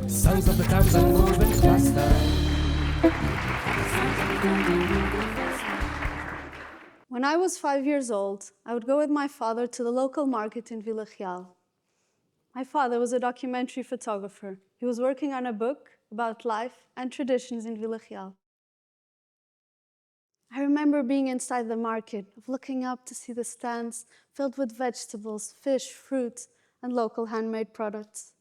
Sons of the towns are moving faster. When I was 5 years old, I would go with my father to the local market in Vila Real. My father was a documentary photographer. He was working on a book about life and traditions in Vila Real. I remember being inside the market, looking up to see the stands filled with vegetables, fish, fruit, and local handmade products.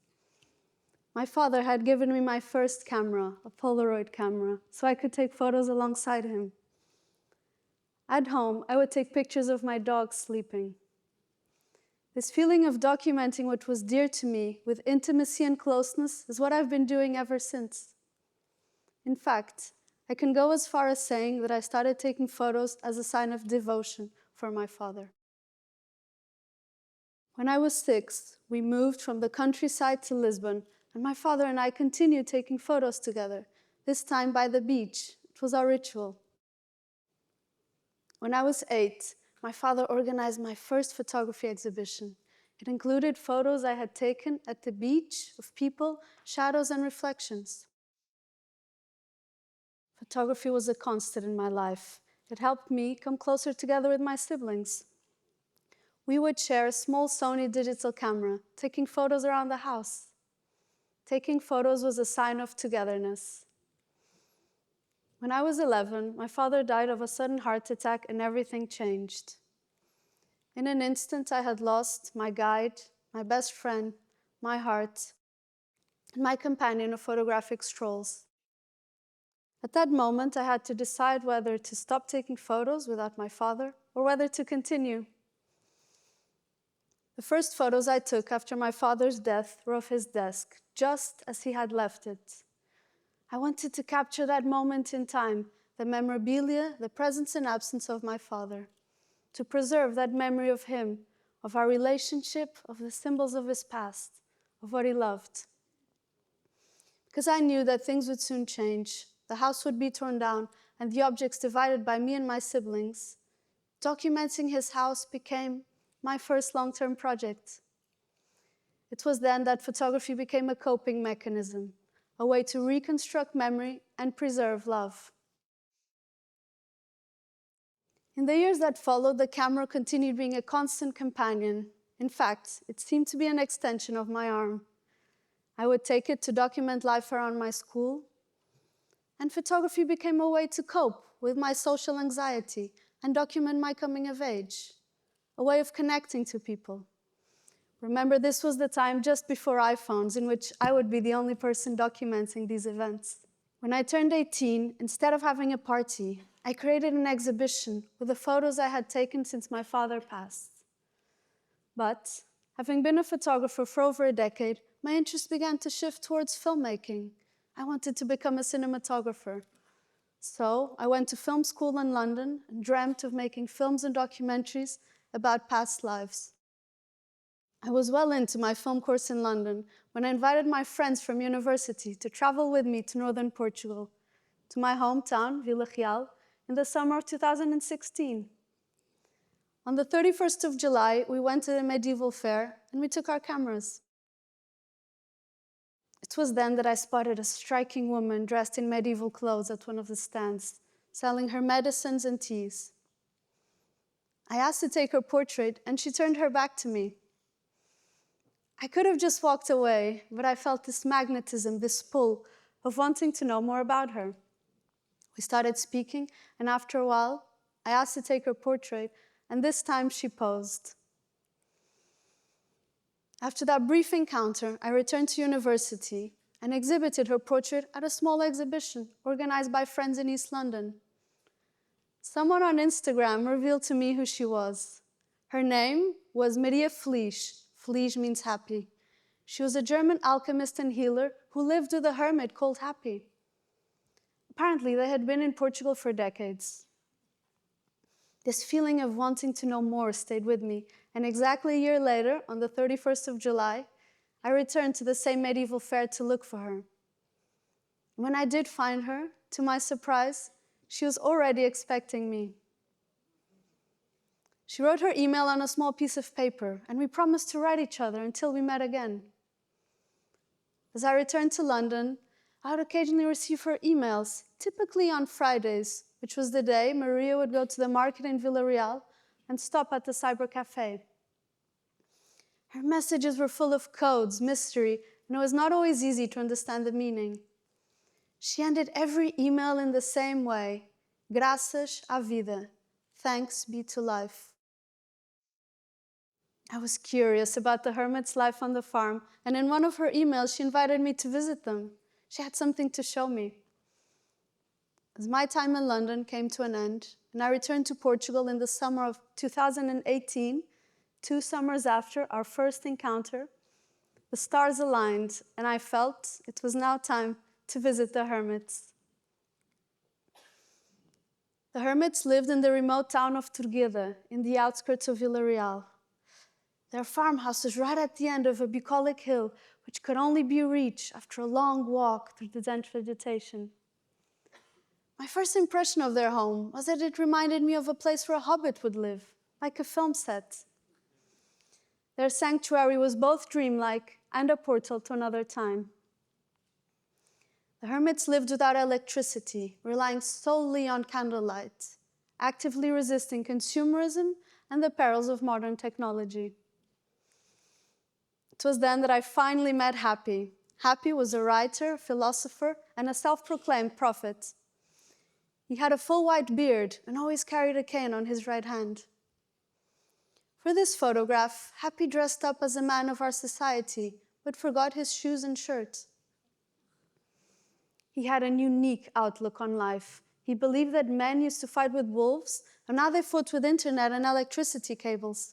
My father had given me my first camera, a Polaroid camera, so I could take photos alongside him. At home, I would take pictures of my dog sleeping. This feeling of documenting what was dear to me with intimacy and closeness is what I've been doing ever since. In fact, I can go as far as saying that I started taking photos as a sign of devotion for my father. When I was 6, we moved from the countryside to Lisbon, and my father and I continued taking photos together, this time by the beach. It was our ritual. When I was 8, my father organized my first photography exhibition. It included photos I had taken at the beach of people, shadows, and reflections. Photography was a constant in my life. It helped me come closer together with my siblings. We would share a small Sony digital camera, taking photos around the house. Taking photos was a sign of togetherness. When I was 11, my father died of a sudden heart attack and everything changed. In an instant, I had lost my guide, my best friend, my heart, and my companion of photographic strolls. At that moment, I had to decide whether to stop taking photos without my father or whether to continue. The first photos I took after my father's death were of his desk, just as he had left it. I wanted to capture that moment in time, the memorabilia, the presence and absence of my father, to preserve that memory of him, of our relationship, of the symbols of his past, of what he loved. Because I knew that things would soon change, the house would be torn down, and the objects divided by me and my siblings, documenting his house became my first long-term project. It was then that photography became a coping mechanism, a way to reconstruct memory and preserve love. In the years that followed, the camera continued being a constant companion. In fact, it seemed to be an extension of my arm. I would take it to document life around my school, and photography became a way to cope with my social anxiety and document my coming of age, a way of connecting to people. Remember, this was the time just before iPhones in which I would be the only person documenting these events. When I turned 18, instead of having a party, I created an exhibition with the photos I had taken since my father passed. But, having been a photographer for over a decade, my interest began to shift towards filmmaking. I wanted to become a cinematographer. So, I went to film school in London and dreamt of making films and documentaries about past lives. I was well into my film course in London when I invited my friends from university to travel with me to northern Portugal, to my hometown, Vila Real, in the summer of 2016. On the 31st of July, we went to the medieval fair and we took our cameras. It was then that I spotted a striking woman dressed in medieval clothes at one of the stands, selling her medicines and teas. I asked to take her portrait and she turned her back to me. I could have just walked away, but I felt this magnetism, this pull of wanting to know more about her. We started speaking, and after a while, I asked to take her portrait, and this time she posed. After that brief encounter, I returned to university and exhibited her portrait at a small exhibition organized by friends in East London. Someone on Instagram revealed to me who she was. Her name was Maria Flisch. Flisch means happy. She was a German alchemist and healer who lived with a hermit called Happy. Apparently, they had been in Portugal for decades. This feeling of wanting to know more stayed with me, and exactly a year later, on the 31st of July, I returned to the same medieval fair to look for her. When I did find her, to my surprise, she was already expecting me. She wrote her email on a small piece of paper, and we promised to write each other until we met again. As I returned to London, I would occasionally receive her emails, typically on Fridays, which was the day Maria would go to the market in Villarreal and stop at the cyber cafe. Her messages were full of codes, mystery, and it was not always easy to understand the meaning. She ended every email in the same way: graças à vida, thanks be to life. I was curious about the hermit's life on the farm, and in one of her emails, she invited me to visit them. She had something to show me. As my time in London came to an end, and I returned to Portugal in the summer of 2018, 2 summers after our first encounter, the stars aligned, and I felt it was now time to visit the hermits. The hermits lived in the remote town of Turgueda, in the outskirts of Villarreal. Their farmhouse was right at the end of a bucolic hill, which could only be reached after a long walk through the dense vegetation. My first impression of their home was that it reminded me of a place where a hobbit would live, like a film set. Their sanctuary was both dreamlike and a portal to another time. The hermits lived without electricity, relying solely on candlelight, actively resisting consumerism and the perils of modern technology. It was then that I finally met Happy. Happy was a writer, philosopher, and a self-proclaimed prophet. He had a full white beard and always carried a cane on his right hand. For this photograph, Happy dressed up as a man of our society, but forgot his shoes and shirt. He had a unique outlook on life. He believed that men used to fight with wolves, and now they fought with internet and electricity cables.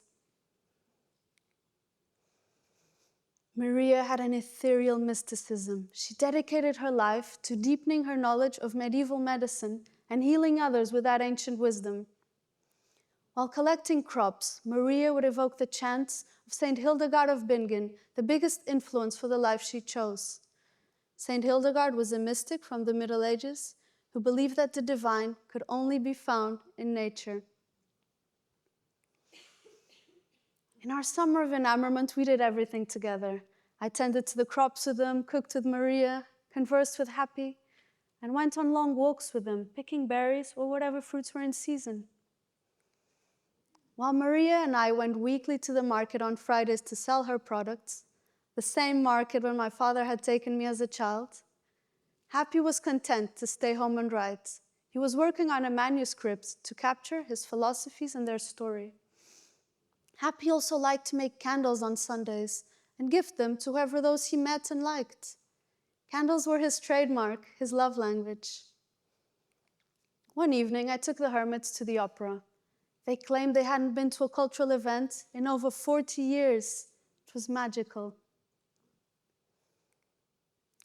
Maria had an ethereal mysticism. She dedicated her life to deepening her knowledge of medieval medicine and healing others with that ancient wisdom. While collecting crops, Maria would evoke the chants of Saint Hildegard of Bingen, the biggest influence for the life she chose. Saint Hildegard was a mystic from the Middle Ages who believed that the divine could only be found in nature. In our summer of enamorment, we did everything together. I tended to the crops with them, cooked with Maria, conversed with Happy, and went on long walks with them, picking berries or whatever fruits were in season. While Maria and I went weekly to the market on Fridays to sell her products, the same market where my father had taken me as a child, Happy was content to stay home and write. He was working on a manuscript to capture his philosophies and their story. Happy also liked to make candles on Sundays and gift them to whoever those he met and liked. Candles were his trademark, his love language. One evening, I took the hermits to the opera. They claimed they hadn't been to a cultural event in over 40 years. It was magical.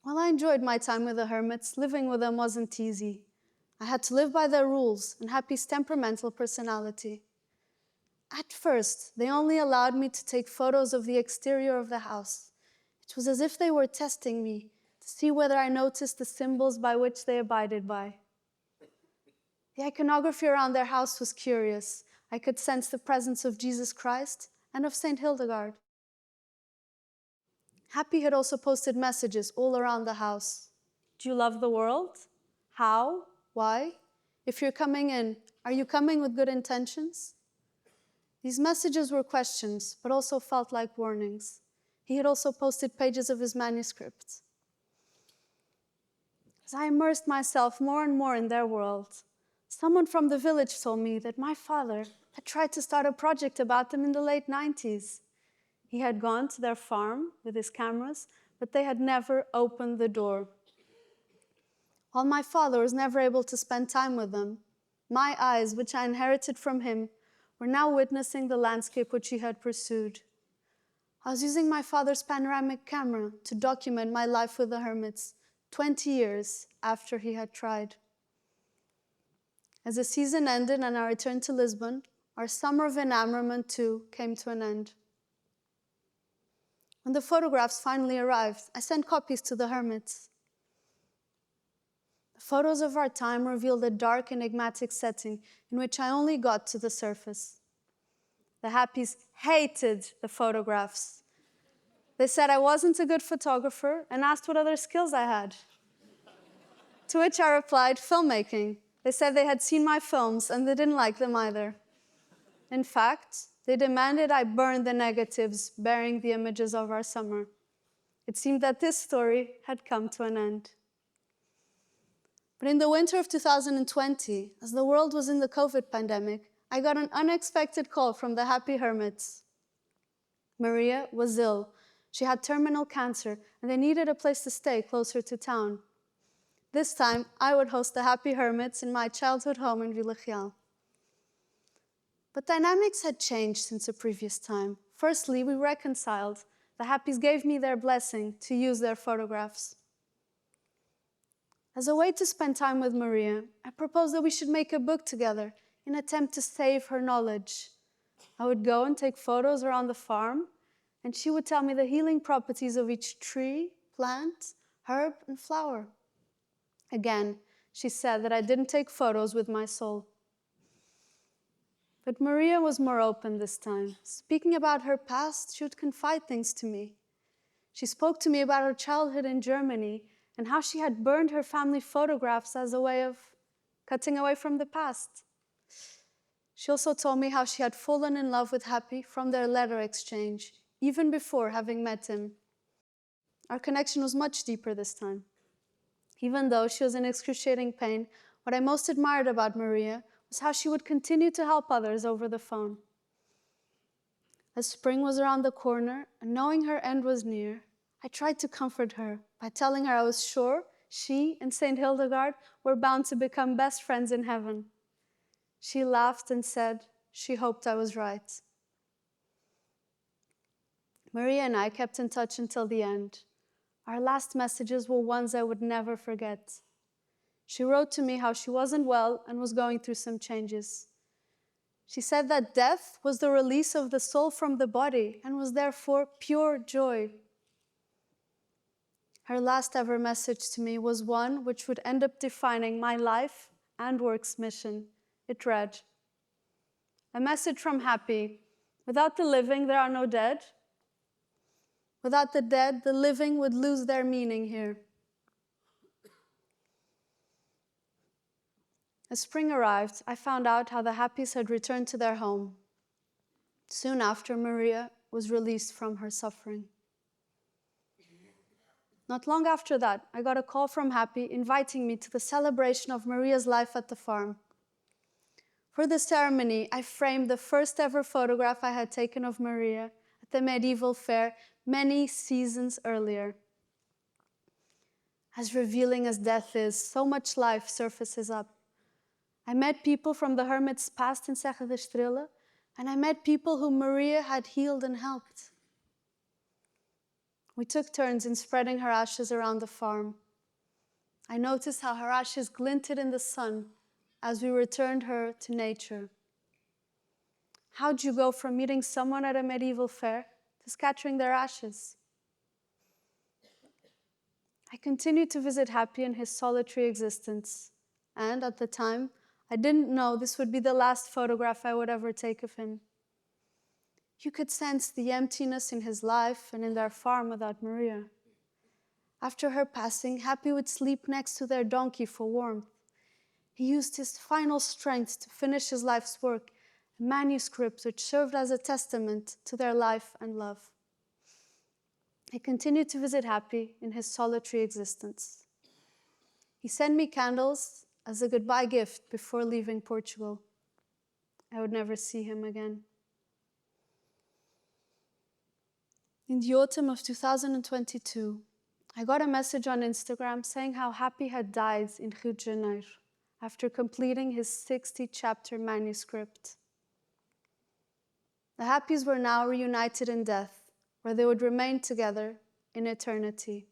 While I enjoyed my time with the hermits, living with them wasn't easy. I had to live by their rules and Happy's temperamental personality. At first, they only allowed me to take photos of the exterior of the house. It was as if they were testing me to see whether I noticed the symbols by which they abided by. The iconography around their house was curious. I could sense the presence of Jesus Christ and of Saint Hildegard. Happy had also posted messages all around the house. Do you love the world? How? Why? If you're coming in, are you coming with good intentions? These messages were questions, but also felt like warnings. He had also posted pages of his manuscript. As I immersed myself more and more in their world, someone from the village told me that my father had tried to start a project about them in the late 90s. He had gone to their farm with his cameras, but they had never opened the door. While my father was never able to spend time with them, my eyes, which I inherited from him, were now witnessing the landscape which he had pursued. I was using my father's panoramic camera to document my life with the hermits 20 years after he had tried. As the season ended and I returned to Lisbon, our summer of enamorment too came to an end. When the photographs finally arrived, I sent copies to the hermits. The photos of our time revealed a dark, enigmatic setting in which I only got to the surface. The Happies hated the photographs. They said I wasn't a good photographer and asked what other skills I had. To which I replied, filmmaking. They said they had seen my films and they didn't like them either. In fact, they demanded I burn the negatives bearing the images of our summer. It seemed that this story had come to an end. But in the winter of 2020, as the world was in the COVID pandemic, I got an unexpected call from the Happy Hermits. Maria was ill. She had terminal cancer, and they needed a place to stay closer to town. This time, I would host the Happy Hermits in my childhood home in Vila Real. But dynamics had changed since the previous time. Firstly, we reconciled. The Happies gave me their blessing to use their photographs. As a way to spend time with Maria, I proposed that we should make a book together in an attempt to save her knowledge. I would go and take photos around the farm, and she would tell me the healing properties of each tree, plant, herb, and flower. Again, she said that I didn't take photos with my soul. But Maria was more open this time. Speaking about her past, she would confide things to me. She spoke to me about her childhood in Germany and how she had burned her family photographs as a way of cutting away from the past. She also told me how she had fallen in love with Happy from their letter exchange, even before having met him. Our connection was much deeper this time. Even though she was in excruciating pain, what I most admired about Maria was how she would continue to help others over the phone. As spring was around the corner, and knowing her end was near, I tried to comfort her by telling her I was sure she and Saint Hildegard were bound to become best friends in heaven. She laughed and said she hoped I was right. Maria and I kept in touch until the end. Our last messages were ones I would never forget. She wrote to me how she wasn't well and was going through some changes. She said that death was the release of the soul from the body and was therefore pure joy. Her last ever message to me was one which would end up defining my life and work's mission. It read, "A message from Happy. Without the living, there are no dead. Without the dead, the living would lose their meaning here." As spring arrived, I found out how the Happies had returned to their home. Soon after, Maria was released from her suffering. Not long after that, I got a call from Happy inviting me to the celebration of Maria's life at the farm. For the ceremony, I framed the first ever photograph I had taken of Maria at the medieval fair many seasons earlier. As revealing as death is, so much life surfaces up. I met people from the hermit's past in Serra da Estrela, and I met people whom Maria had healed and helped. We took turns in spreading her ashes around the farm. I noticed how her ashes glinted in the sun as we returned her to nature. How'd you go from meeting someone at a medieval fair to scattering their ashes? I continued to visit Happy in his solitary existence, and at the time, I didn't know this would be the last photograph I would ever take of him. You could sense the emptiness in his life and in their farm without Maria. After her passing, Happy would sleep next to their donkey for warmth. He used his final strength to finish his life's work, a manuscript which served as a testament to their life and love. I continued to visit Happy in his solitary existence. He sent me candles as a goodbye gift before leaving Portugal. I would never see him again. In the autumn of 2022, I got a message on Instagram saying how Happy had died in Rio de Janeiro after completing his 60-chapter manuscript. The Happies were now reunited in death, where they would remain together in eternity.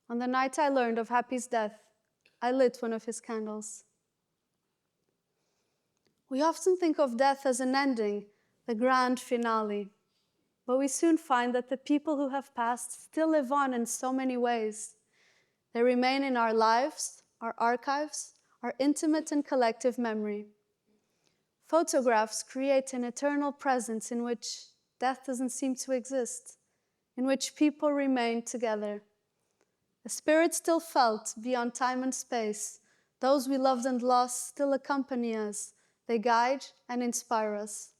On the night I learned of Happy's death, I lit one of his candles. We often think of death as an ending, the grand finale. But we soon find that the people who have passed still live on in so many ways. They remain in our lives, our archives, our intimate and collective memory. Photographs create an eternal presence in which death doesn't seem to exist, in which people remain together. A spirit still felt beyond time and space. Those we loved and lost still accompany us. They guide and inspire us.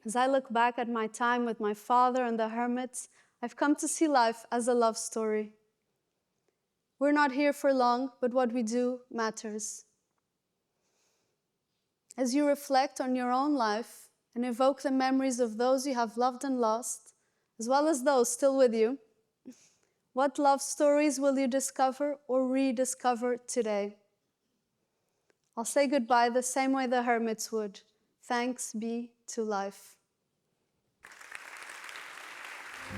As I look back at my time with my father and the hermits, I've come to see life as a love story. We're not here for long, but what we do matters. As you reflect on your own life and evoke the memories of those you have loved and lost, as well as those still with you, what love stories will you discover or rediscover today? I'll say goodbye the same way the hermits would. Thanks be to life.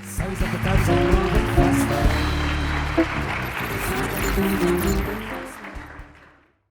Sounds like the clouds are moving faster.